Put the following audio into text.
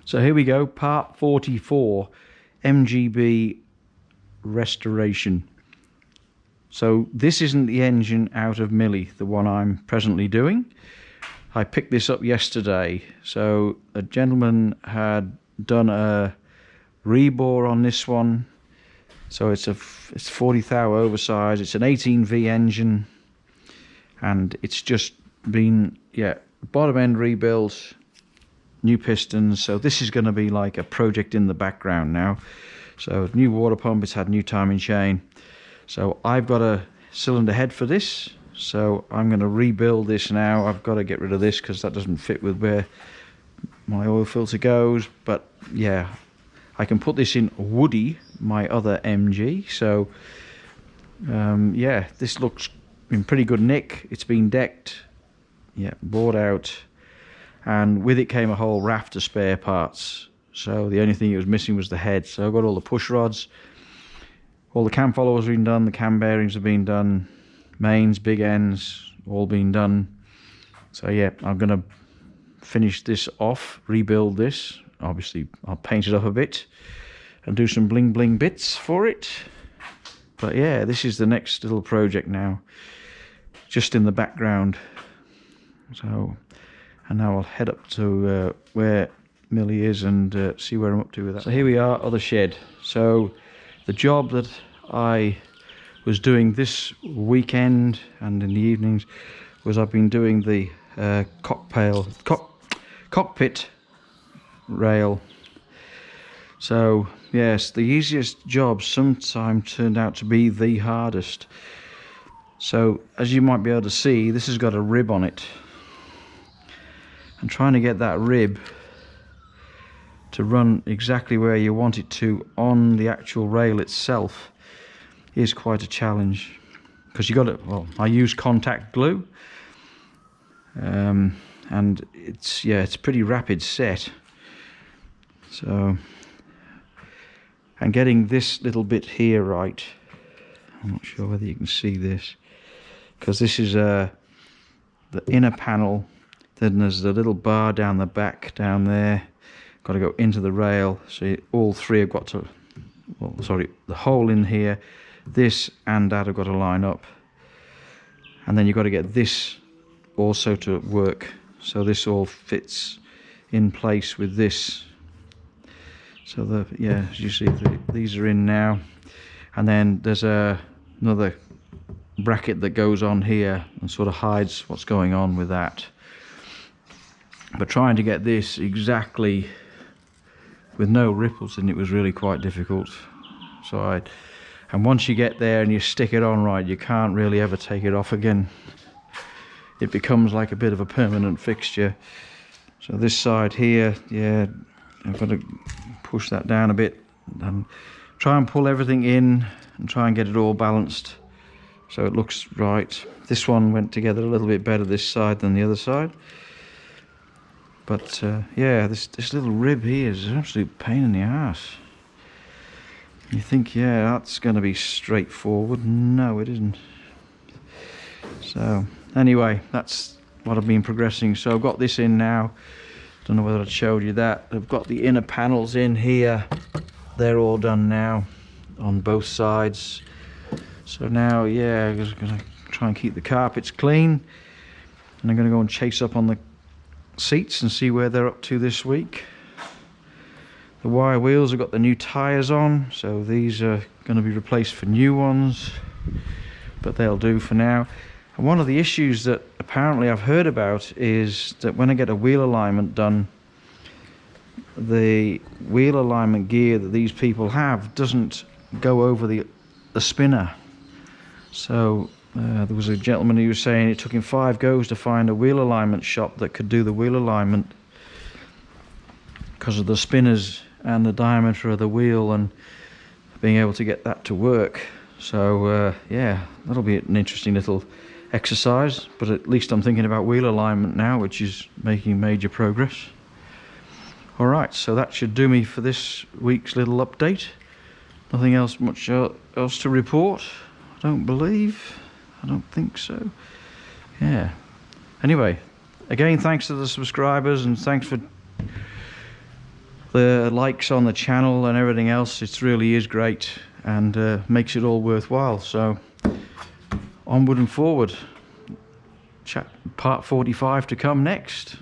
So here we go, part 44, MGB restoration. So this isn't the engine out of Millie, the one I'm presently doing. I picked this up yesterday. So a gentleman had done a rebore on this one. So it's 40 thou oversized. It's an 18V engine, and it's just been, yeah, bottom end rebuilt, new pistons. So this is going to be like a project in the background now. So new water pump, it's had new timing chain. So I've got a cylinder head for this, so I'm going to rebuild this now. I've got to get rid of this because that doesn't fit with where my oil filter goes. But yeah, I can put this in Woody, my other MG. So yeah, this looks in pretty good nick. It's been decked, yeah, bored out, and with it came a whole raft of spare parts. So the only thing it was missing was the head. So I've got all the push rods, all the cam followers have been done, the cam bearings have been done, mains, big ends, all been done. So yeah, I'm gonna finish this off, rebuild this. Obviously I'll paint it up a bit and do some bling bling bits for it. But yeah, this is the next little project now, just in the background. So, and now I'll head up to where Millie is and see where I'm up to with that. So here we are, other shed. So the job that I was doing this weekend and in the evenings was I've been doing the cockpit rail. So yes, the easiest job sometimes turned out to be the hardest. So as you might be able to see, this has got a rib on it, and trying to get that rib to run exactly where you want it to on the actual rail itself is quite a challenge, because you got to, well, I use contact glue, and it's pretty rapid set. So, and getting this little bit here right, I'm not sure whether you can see this, because this is the inner panel. Then there's the little bar down the back down there, got to go into the rail. So all three have got to, well, sorry, the hole in here, this and that have got to line up, and then you've got to get this also to work, so this all fits in place with this. So yeah, as you see, these are in now, and then there's another bracket that goes on here and sort of hides what's going on with that. But trying to get this exactly with no ripples in it was really quite difficult. So and once you get there and you stick it on right, you can't really ever take it off again. It becomes like a bit of a permanent fixture. So this side here, yeah, I've got to push that down a bit and try and pull everything in and try and get it all balanced so it looks right. This one went together a little bit better this side than the other side. But yeah, this little rib here is an absolute pain in the ass. You think, yeah, that's going to be straightforward. No, it isn't. So anyway, that's what I've been progressing. So I've got this in now. Don't know whether I showed you that. I've got the inner panels in here. They're all done now on both sides. So now, yeah, I'm just going to try and keep the carpets clean. And I'm going to go and chase up on the seats and see where they're up to this week. The wire wheels have got the new tyres on, so these are going to be replaced for new ones, but they'll do for now. And one of the issues that apparently I've heard about is that when I get a wheel alignment done, the wheel alignment gear that these people have doesn't go over the spinner. So there was a gentleman who was saying it took him 5 goes to find a wheel alignment shop that could do the wheel alignment because of the spinners and the diameter of the wheel and being able to get that to work. So yeah, that'll be an interesting little exercise, but at least I'm thinking about wheel alignment now, which is making major progress. Alright, so that should do me for this week's little update. Nothing else much else to report, I don't believe. I don't think so. Yeah. Anyway, again, thanks to the subscribers, and thanks for the likes on the channel and everything else. It really is great, and makes it all worthwhile. So onward and forward. Part 45 to come next.